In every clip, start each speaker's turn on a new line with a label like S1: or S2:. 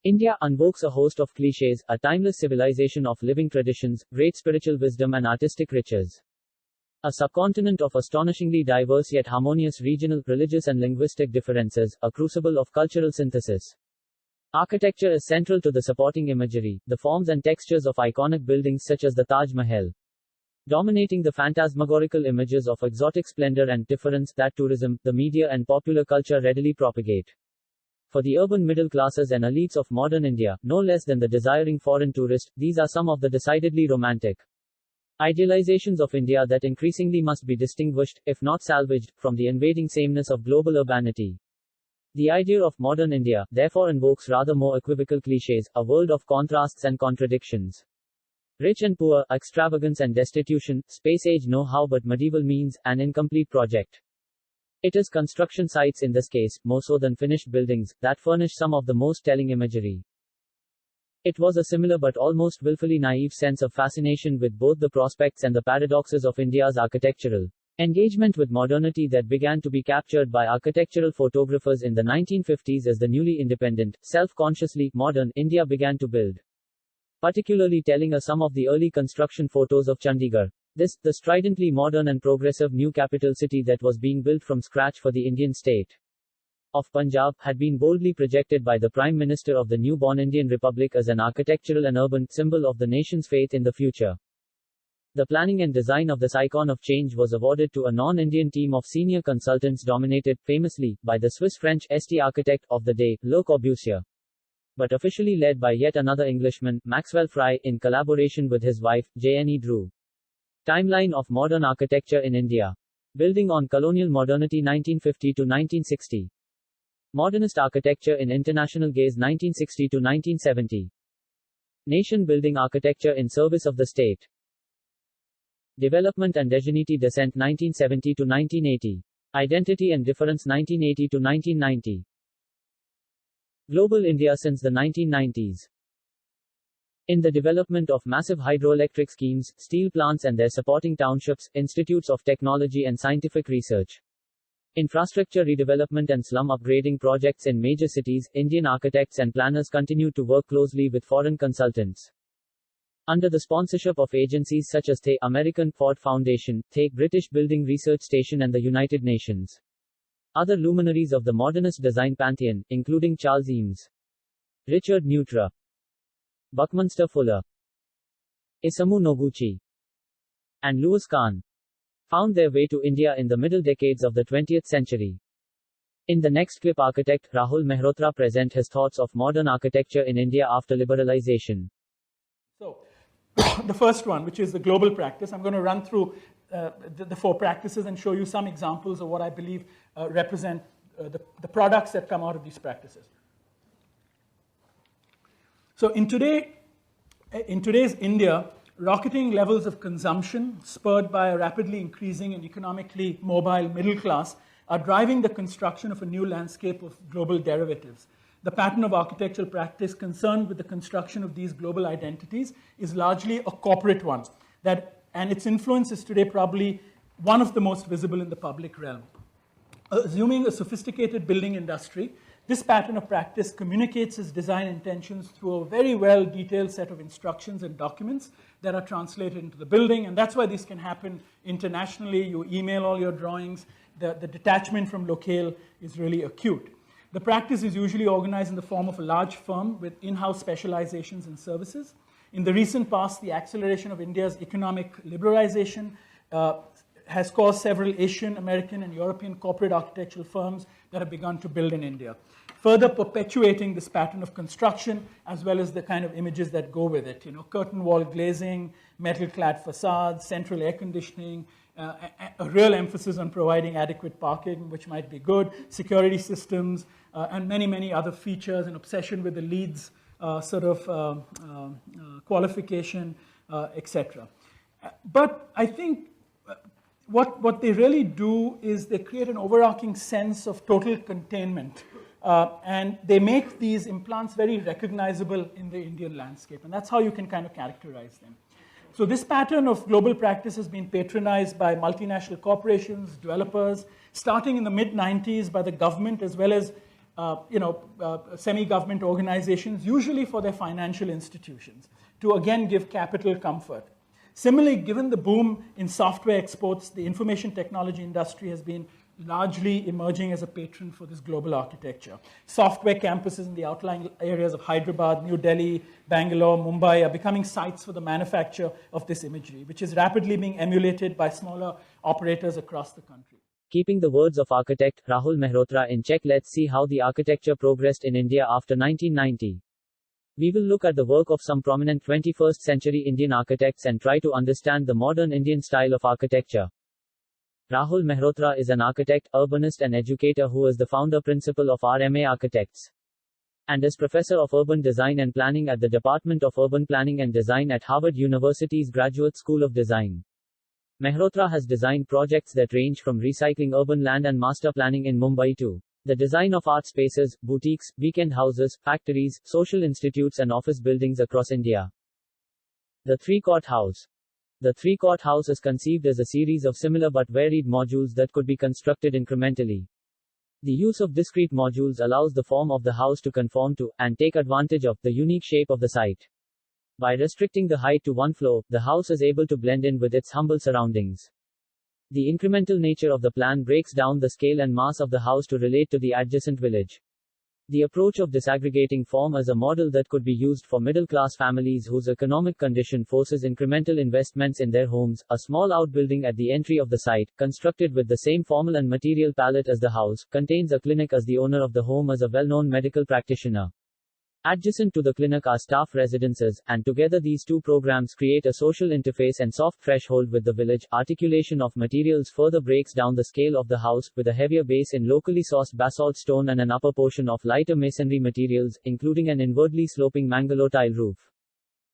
S1: India invokes a host of clichés, a timeless civilization of living traditions, great spiritual wisdom and artistic riches. A subcontinent of astonishingly diverse yet harmonious regional, religious and linguistic differences, a crucible of cultural synthesis. Architecture is central to the supporting imagery, the forms and textures of iconic buildings such as the Taj Mahal, dominating the phantasmagorical images of exotic splendor and difference that tourism, the media and popular culture readily propagate. For the urban middle classes and elites of modern India, no less than the desiring foreign tourist, these are some of the decidedly romantic idealizations of India that increasingly must be distinguished, if not salvaged, from the invading sameness of global urbanity. The idea of modern India, therefore, invokes rather more equivocal clichés, a world of contrasts and contradictions. Rich and poor, extravagance and destitution, space-age know-how but medieval means, an incomplete project. It is construction sites in this case, more so than finished buildings, that furnish some of the most telling imagery. It was a similar but almost willfully naive sense of fascination with both the prospects and the paradoxes of India's architectural engagement with modernity that began to be captured by architectural photographers in the 1950s as the newly independent, self-consciously modern India began to build. Particularly telling are some of the early construction photos of Chandigarh. The stridently modern and progressive new capital city that was being built from scratch for the Indian state of Punjab, had been boldly projected by the Prime Minister of the newborn Indian Republic as an architectural and urban symbol of the nation's faith in the future. The planning and design of this icon of change was awarded to a non-Indian team of senior consultants dominated, famously, by the Swiss-French St architect of the day, Le Corbusier, but officially led by yet another Englishman, Maxwell Fry, in collaboration with his wife, Jane Drew. Timeline of modern architecture in India. Building on colonial modernity 1950 to 1960. Modernist architecture in international gaze 1960 to 1970. Nation building architecture in service of the state. Development and Degenity Descent 1970 to 1980. Identity and Difference 1980 to 1990. Global India since the 1990s. In the development of massive hydroelectric schemes, steel plants and their supporting townships, institutes of technology and scientific research. Infrastructure redevelopment and slum upgrading projects in major cities, Indian architects and planners continue to work closely with foreign consultants. Under the sponsorship of agencies such as the American Ford Foundation, the British Building Research Station and the United Nations. Other luminaries of the modernist design pantheon, including Charles Eames, Richard Neutra, Buckminster Fuller, Isamu Noguchi, and Louis Kahn, found their way to India in the middle decades of the 20th century. In the next clip, architect Rahul Mehrotra present his thoughts of modern architecture in India after liberalization.
S2: So, the first one, which is the global practice, I'm going to run through the four practices and show you some examples of what I believe represent the products that come out of these practices. So in today's India, rocketing levels of consumption, spurred by a rapidly increasing and economically mobile middle class, are driving the construction of a new landscape of global derivatives. The pattern of architectural practice concerned with the construction of these global identities is largely a corporate one, and its influence is today probably one of the most visible in the public realm. Assuming a sophisticated building industry, this pattern of practice communicates its design intentions through a very well detailed set of instructions and documents that are translated into the building, and that's why this can happen internationally. You email all your drawings. The detachment from locale is really acute. The practice is usually organized in the form of a large firm with in-house specializations and services. In the recent past, the acceleration of India's economic liberalization has caused several Asian, American, and European corporate architectural firms that have begun to build in India, further perpetuating this pattern of construction as well as the kind of images that go with it. Curtain wall glazing, metal-clad facades, central air conditioning, a real emphasis on providing adequate parking, which might be good, security systems, and many, many other features, an obsession with the LEEDs qualification, etc. But I think what they really do is they create an overarching sense of total containment. And they make these implants very recognizable in the Indian landscape. And that's how you can kind of characterize them. So this pattern of global practice has been patronized by multinational corporations, developers, starting in the mid-90s by the government as well as semi-government organizations, usually for their financial institutions, to again give capital comfort. Similarly, given the boom in software exports, the information technology industry has been largely emerging as a patron for this global architecture. Software campuses in the outlying areas of Hyderabad, New Delhi, Bangalore, Mumbai are becoming sites for the manufacture of this imagery, which is rapidly being emulated by smaller operators across the country.
S1: Keeping the words of architect Rahul Mehrotra in check, let's see how the architecture progressed in India after 1990. We will look at the work of some prominent 21st century Indian architects and try to understand the modern Indian style of architecture. Rahul Mehrotra is an architect, urbanist and educator who is the founder principal of RMA Architects and is Professor of Urban Design and Planning at the Department of Urban Planning and Design at Harvard University's Graduate School of Design. Mehrotra has designed projects that range from recycling urban land and master planning in Mumbai to the design of art spaces, boutiques, weekend houses, factories, social institutes and office buildings across India. The Three-Court House. The Three-Court House is conceived as a series of similar but varied modules that could be constructed incrementally. The use of discrete modules allows the form of the house to conform to, and take advantage of, the unique shape of the site. By restricting the height to one floor, the house is able to blend in with its humble surroundings. The incremental nature of the plan breaks down the scale and mass of the house to relate to the adjacent village. The approach of disaggregating form is a model that could be used for middle-class families whose economic condition forces incremental investments in their homes. A small outbuilding at the entry of the site, constructed with the same formal and material palette as the house, contains a clinic as the owner of the home is a well-known medical practitioner. Adjacent to the clinic are staff residences, and together these two programs create a social interface and soft threshold with the village. Articulation of materials further breaks down the scale of the house, with a heavier base in locally sourced basalt stone and an upper portion of lighter masonry materials, including an inwardly sloping Mangalore tile roof.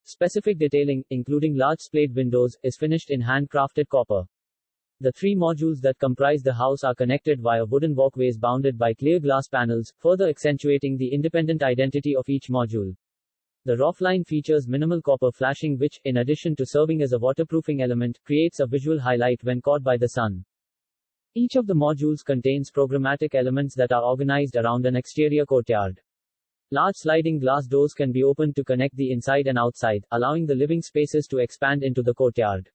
S1: Specific detailing, including large splayed windows, is finished in handcrafted copper. The three modules that comprise the house are connected via wooden walkways bounded by clear glass panels, further accentuating the independent identity of each module. The roofline features minimal copper flashing which, in addition to serving as a waterproofing element, creates a visual highlight when caught by the sun. Each of the modules contains programmatic elements that are organized around an exterior courtyard. Large sliding glass doors can be opened to connect the inside and outside, allowing the living spaces to expand into the courtyard.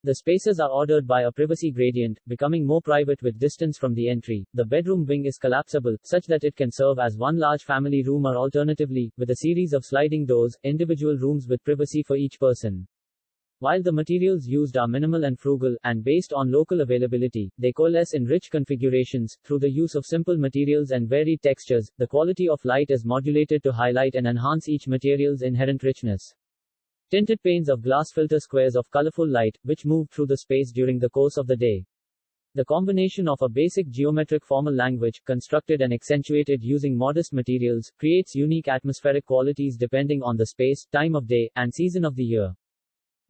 S1: The spaces are ordered by a privacy gradient, becoming more private with distance from the entry. The bedroom wing is collapsible, such that it can serve as one large family room or alternatively, with a series of sliding doors, individual rooms with privacy for each person. While the materials used are minimal and frugal, and based on local availability, they coalesce in rich configurations. Through the use of simple materials and varied textures, the quality of light is modulated to highlight and enhance each material's inherent richness. Tinted panes of glass filter squares of colorful light, which move through the space during the course of the day. The combination of a basic geometric formal language, constructed and accentuated using modest materials, creates unique atmospheric qualities depending on the space, time of day, and season of the year.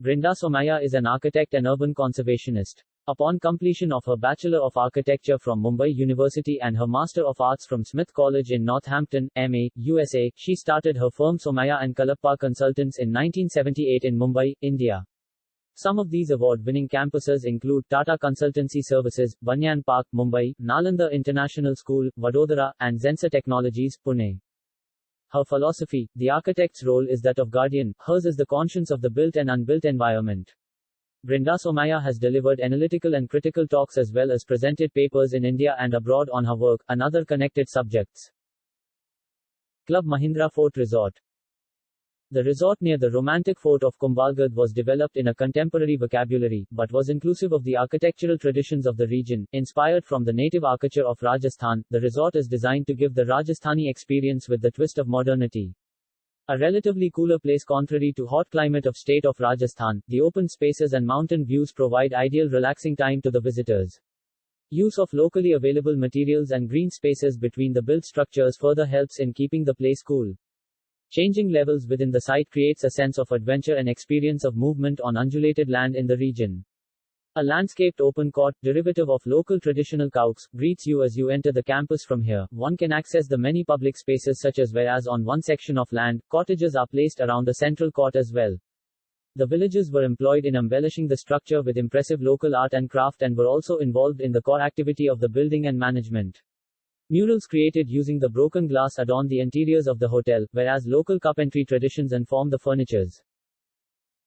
S1: Brinda Somaya is an architect and urban conservationist. Upon completion of her Bachelor of Architecture from Mumbai University and her Master of Arts from Smith College in Northampton, MA, USA, she started her firm Somaya & Kalappa Consultants in 1978 in Mumbai, India. Some of these award-winning campuses include Tata Consultancy Services, Banyan Park, Mumbai, Nalanda International School, Vadodara, and Zensa Technologies, Pune. Her philosophy: the architect's role is that of guardian, hers is the conscience of the built and unbuilt environment. Brinda Somaya has delivered analytical and critical talks as well as presented papers in India and abroad on her work and other connected subjects. Club Mahindra Fort Resort. The resort near the romantic fort of Kumbhalgarh was developed in a contemporary vocabulary, but was inclusive of the architectural traditions of the region. Inspired from the native architecture of Rajasthan, the resort is designed to give the Rajasthani experience with the twist of modernity. A relatively cooler place contrary to hot climate of state of Rajasthan, the open spaces and mountain views provide ideal relaxing time to the visitors. Use of locally available materials and green spaces between the built structures further helps in keeping the place cool. Changing levels within the site creates a sense of adventure and experience of movement on undulated land in the region. A landscaped open court, derivative of local traditional chowks, greets you as you enter the campus. From here, one can access the many public spaces such as whereas on one section of land, cottages are placed around a central court as well. The villagers were employed in embellishing the structure with impressive local art and craft and were also involved in the core activity of the building and management. Murals created using the broken glass adorn the interiors of the hotel, whereas local carpentry traditions inform the furnitures.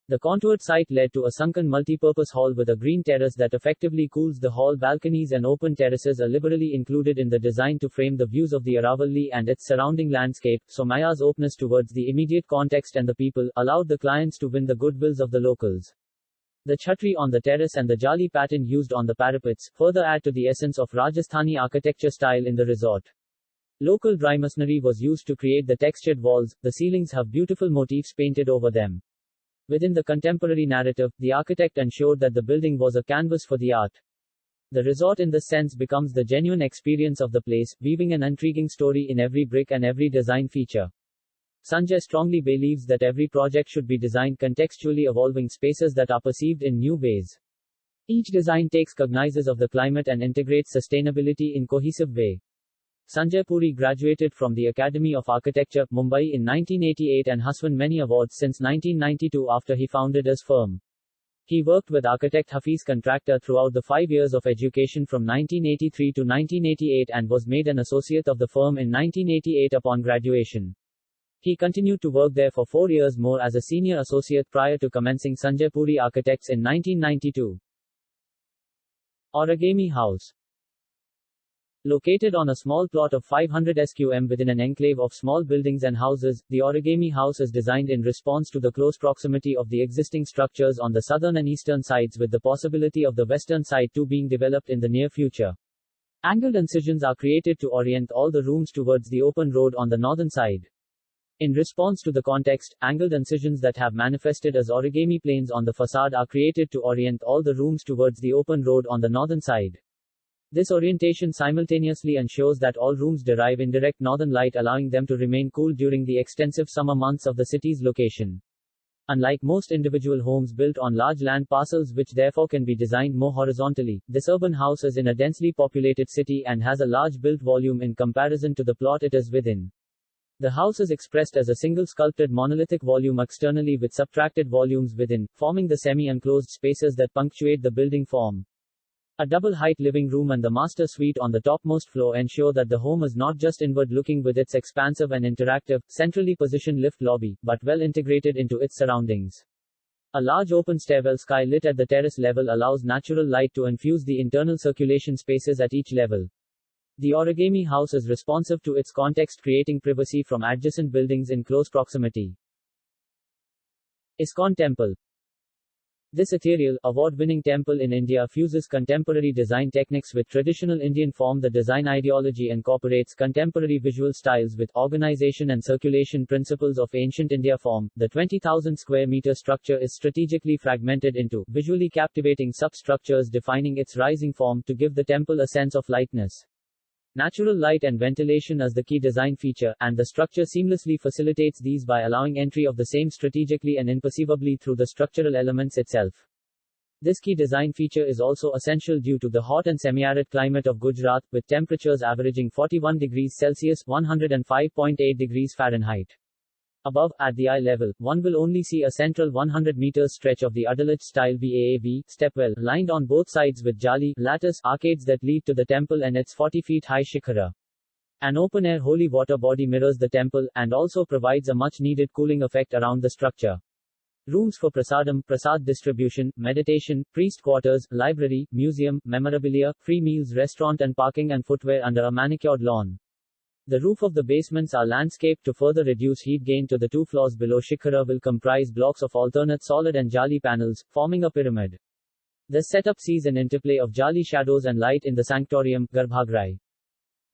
S1: The contoured site led to a sunken multi-purpose hall with a green terrace that effectively cools the hall. Balconies and open terraces are liberally included in the design to frame the views of the Aravalli and its surrounding landscape, so Maya's openness towards the immediate context and the people allowed the clients to win the goodwills of the locals. The chhatri on the terrace and the jali pattern used on the parapets further add to the essence of Rajasthani architecture style in the resort. Local dry masonry was used to create the textured walls. The ceilings have beautiful motifs painted over them. Within the contemporary narrative, the architect ensured that the building was a canvas for the art. The resort in this sense becomes the genuine experience of the place, weaving an intriguing story in every brick and every design feature. Sanjay strongly believes that every project should be designed contextually, evolving spaces that are perceived in new ways. Each design takes cognizance of the climate and integrates sustainability in cohesive way. Sanjay Puri graduated from the Academy of Architecture, Mumbai in 1988 and has won many awards since 1992 after he founded his firm. He worked with architect Hafiz Contractor throughout the 5 years of education from 1983 to 1988 and was made an associate of the firm in 1988 upon graduation. He continued to work there for 4 years more as a senior associate prior to commencing Sanjay Puri Architects in 1992. Origami House. Located on a small plot of 500 sqm within an enclave of small buildings and houses, the Origami House is designed in response to the close proximity of the existing structures on the southern and eastern sides, with the possibility of the western side too being developed in the near future. Angled incisions are created to orient all the rooms towards the open road on the northern side. In response to the context, angled incisions that have manifested as origami planes on the facade are created to orient all the rooms towards the open road on the northern side. This orientation simultaneously ensures that all rooms derive indirect northern light, allowing them to remain cool during the extensive summer months of the city's location. Unlike most individual homes built on large land parcels which therefore can be designed more horizontally, this urban house is in a densely populated city and has a large built volume in comparison to the plot it is within. The house is expressed as a single sculpted monolithic volume externally with subtracted volumes within, forming the semi-enclosed spaces that punctuate the building form. A double-height living room and the master suite on the topmost floor ensure that the home is not just inward-looking with its expansive and interactive, centrally positioned lift lobby, but well integrated into its surroundings. A large open stairwell sky lit at the terrace level allows natural light to infuse the internal circulation spaces at each level. The Origami House is responsive to its context, creating privacy from adjacent buildings in close proximity. ISKCON Temple. This ethereal, award-winning temple in India fuses contemporary design techniques with traditional Indian form. The design ideology incorporates contemporary visual styles with organization and circulation principles of ancient India form. The 20,000 square meter structure is strategically fragmented into visually captivating substructures, defining its rising form to give the temple a sense of lightness. Natural light and ventilation as the key design feature, and the structure seamlessly facilitates these by allowing entry of the same strategically and imperceptibly through the structural elements itself. This key design feature is also essential due to the hot and semi-arid climate of Gujarat, with temperatures averaging 41 degrees Celsius (105.8 degrees Fahrenheit). Above, at the eye level, one will only see a central 100 meters stretch of the Adalat-style VAAV stepwell, lined on both sides with jali lattice arcades that lead to the temple and its 40 feet high shikhara. An open-air holy water body mirrors the temple, and also provides a much-needed cooling effect around the structure. Rooms for prasadam, prasad distribution, meditation, priest quarters, library, museum, memorabilia, free meals, restaurant and parking and footwear under a manicured lawn. The roof of the basements are landscaped to further reduce heat gain to the 2 floors below. Shikhara will comprise blocks of alternate solid and jali panels, forming a pyramid. This setup sees an interplay of jali shadows and light in the sanctorium, Garbhagriha.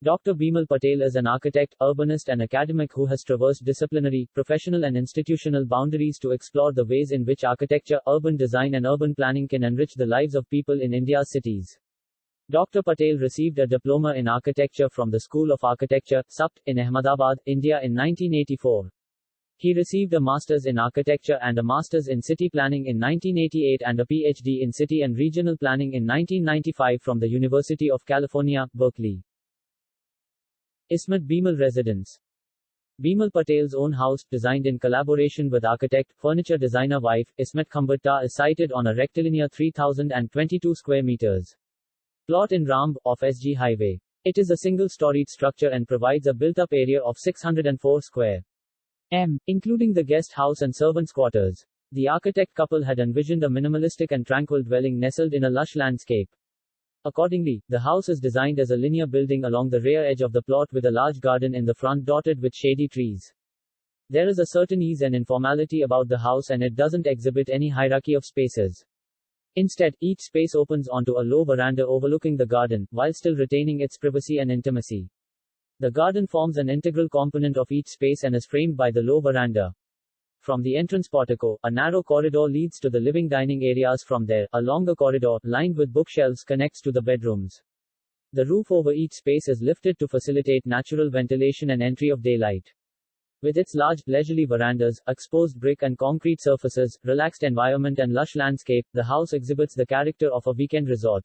S1: Dr. Bimal Patel is an architect, urbanist and academic who has traversed disciplinary, professional and institutional boundaries to explore the ways in which architecture, urban design and urban planning can enrich the lives of people in India's cities. Dr. Patel received a diploma in architecture from the School of Architecture, SUPT, in Ahmedabad, India in 1984. He received a master's in architecture and a master's in city planning in 1988 and a PhD in city and regional planning in 1995 from the University of California, Berkeley. Ismat Bimal Residence. Bimal Patel's own house, designed in collaboration with architect, furniture designer wife, Ismat Khambatta, is sited on a rectilinear 3,022 square meters plot in Ramb, off SG Highway. It is a single-storied structure and provides a built-up area of 604 square m, including the guest house and servants' quarters. The architect couple had envisioned a minimalistic and tranquil dwelling nestled in a lush landscape. Accordingly, the house is designed as a linear building along the rear edge of the plot with a large garden in the front dotted with shady trees. There is a certain ease and informality about the house and it doesn't exhibit any hierarchy of spaces. Instead, each space opens onto a low veranda overlooking the garden, while still retaining its privacy and intimacy. The garden forms an integral component of each space and is framed by the low veranda. From the entrance portico, a narrow corridor leads to the living dining areas. From there, a longer corridor, lined with bookshelves, connects to the bedrooms. The roof over each space is lifted to facilitate natural ventilation and entry of daylight. With its large, leisurely verandas, exposed brick and concrete surfaces, relaxed environment and lush landscape, the house exhibits the character of a weekend resort.